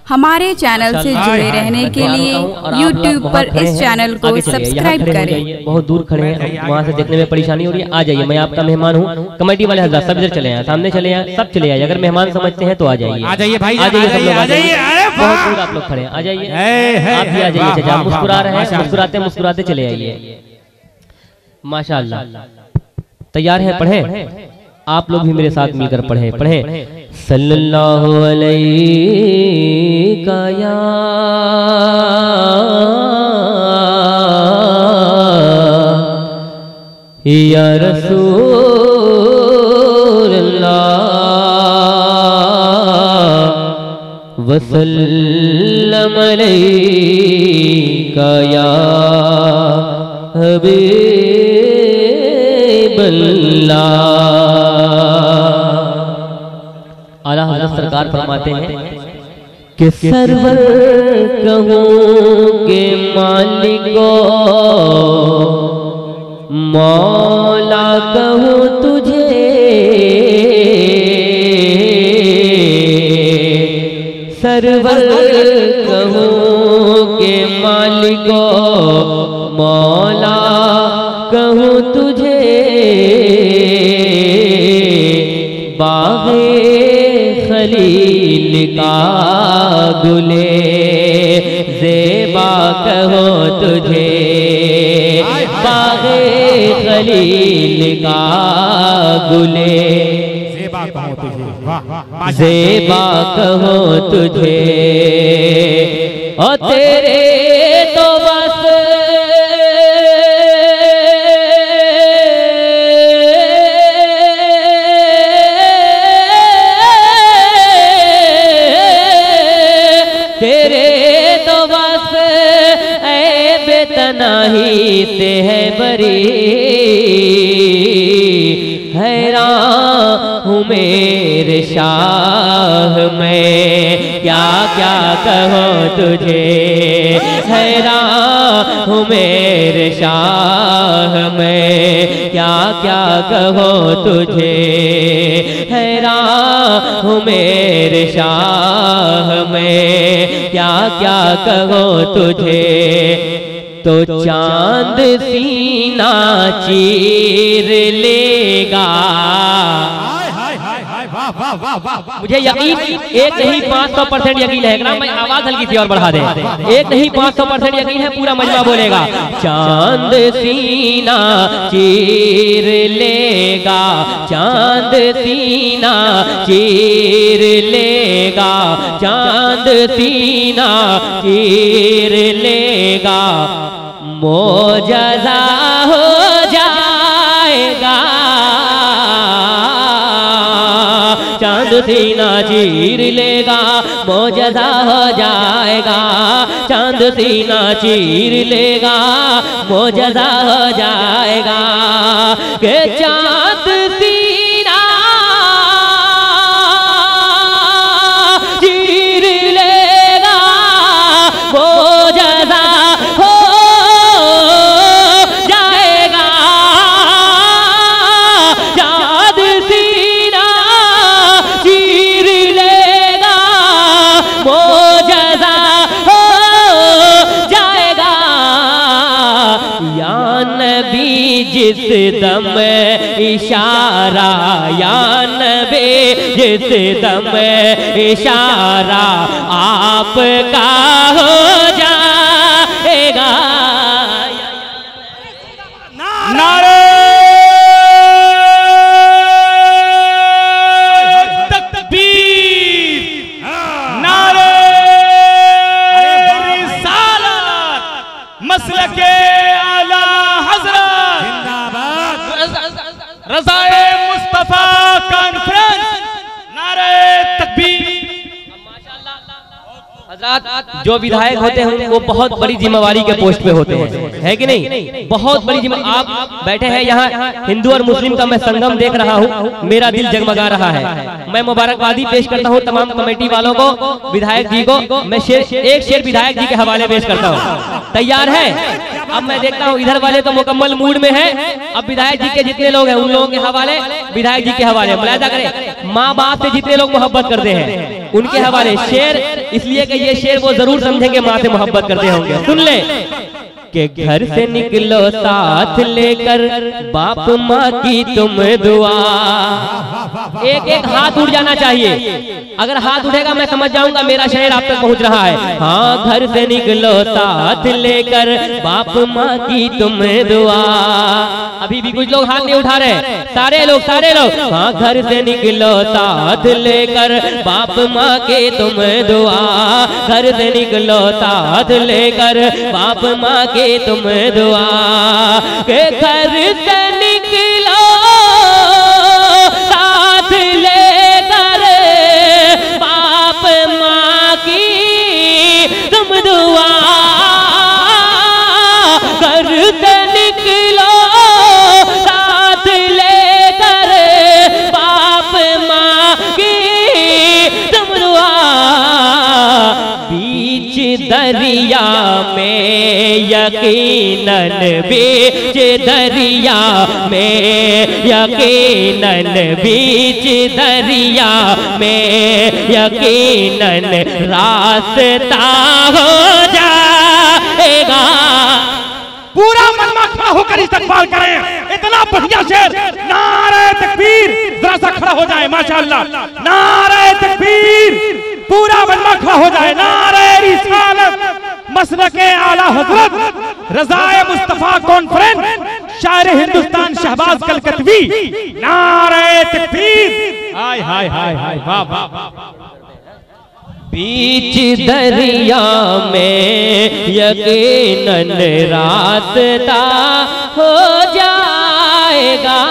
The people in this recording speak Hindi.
हमारे चैनल से जुड़े रहने के लिए YouTube पर इस चैनल को सब्सक्राइब करें। बहुत दूर खड़े हैं, वहाँ से देखने में परेशानी हो रही है। आ जाइए, मैं आपका मेहमान हूँ। कमेटी वाले हज़रात सब इधर चले आए, सामने चले आए, सब चले आए। अगर मेहमान समझते हैं तो आ जाइए, आ जाइए भाई, आ जाइए सब लोग, आ जाइए। बहुत दूर आप लोग खड़े हैं, आ जाइए, आप भी आ जाइए। चाचा मुस्कुरा रहे हैं, मुस्कुराते मुस्कुराते चले आइए। माशाअल्लाह, तैयार हैं? पढ़ें आप लोग भी मेरे साथ मिलकर पढ़ें। सल्लल्लाहु अलैहि या रसूल अल्लाह वसल्लम अलैका या हबीब अल्लाह। आला हज़रत सरकार फरमाते हैं कि सरवर कहूँ के मालिको, मौला कहूँ तुझे, सरवर कहूँ के मालिको, मौला कहूँ तुझे, बाग़े खलील का गुले ज़ेबा कहो तुझे, बाग़े खलील का गुले ज़ेबा कहो तुझे। और तेरे तो बस तनाही से है बरी, हैरान हूँ मेरे शाह मैं क्या क्या कहो तुझे, हैरान हूँ मेरे शाह मैं क्या क्या कहो तुझे, हैरान हूँ मेरे शाह मैं क्या क्या कहो तुझे। तो चांद सीना चीर लेगा, मुझे यकीन एक नहीं 500% यकीन है ना, मैं आवाज हल्की सी और बढ़ा दें, एक नहीं 500% यकीन है, पूरा मजमा बोलेगा। चांद सीना चीर लेगा, चांद सीना चीर लेगा, चांद सीना चीर लेगा, मोजज़ा हो जाएगा। चांद सीना चीर लेगा, मोजज़ा हो जाएगा, चांद सीना चीर लेगा, मोजज़ा हो जाएगा। के चांद सीना चीर लेगा, मोजज़ा हो जाएगा, चांद सीना चीर लेगा, मोजज़ा हो जाएगा। या नबी जिस दम इशारा, या नबी जिस दम इशारा आपका हो जाएगा। नारे तकबीर, नारे रिसालत, मसलके आला हज़रत जिंदाबाद, रज़ाए मुस्तफा कॉन्फ्रेंस, नारे तकबीर। जो विधायक होते हैं वो बहुत बड़ी जिम्मेवारी के पोस्ट पे होते हैं, है कि नहीं? बहुत बड़ी जिम्मेवारी। आप बैठे हैं यहाँ, हिंदू और मुस्लिम का मैं संगम देख रहा हूँ, मेरा दिल जगमगा रहा है। मैं मुबारकबादी पेश करता हूँ तमाम कमेटी वालों को, विधायक जी को। मैं एक शेर विधायक जी के हवाले पेश करता हूँ, तैयार है? अब मैं देखता हूँ इधर वाले तो मुकम्मल मूड में है, अब विधायक जी के जितने लोग हैं उन लोगों के हवाले, विधायक जी के हवाले मुलाहिजा करें। माँ बाप से जितने लोग मोहब्बत करते हैं उनके हवाले शेर, इसलिए कि ये शेर वो जरूर समझेंगे माँ से मोहब्बत करते होंगे। सुन ले कि घर से निकलो साथ लेकर बाप माँ की तुम दुआ। एक एक हाथ उठ जाना चाहिए, अगर हाथ उठेगा मैं समझ जाऊंगा मेरा शहर आप तक पहुंच रहा है। हाँ, घर से निकलो साथ लेकर बाप माँ की तुम दुआ। अभी भी कुछ लोग हाथ नहीं उठा रहे, सारे लोग हाँ, घर से निकलो साथ लेकर बाप माँ के तुम दुआ। घर से निकलो साथ लेकर बाप माँ के तुम दुआ। के घर से निकलो साथ लेकर बाप माँ की तुम दुआ। घर से निकलो साथ लेकर बाप माँ की तुम दुआ। बीच दरिया में यकीनन, बीच दरिया में यकीनन, बीच दरिया में यकीनन रास्ता हो जाएगा। पूरा मनमा खड़ा होकर इस्तकबाल करें। इतना बढ़िया शेर, नारे तकबीर, जरा सा खड़ा हो जाए माशाअल्लाह। नारे तकबीर, पूरा मनमा खड़ा हो जाए। नारे रिसालत, मसलके आला हजरत रज़ाए मुस्तफा कॉन्फ्रेंस, शायर हिंदुस्तान शहबाज कलकतवी। नारे तकबीर, हाय हाय हाय हाय, वाह वाह। बीच दरिया में यकीनन रास्ता हो जाएगा।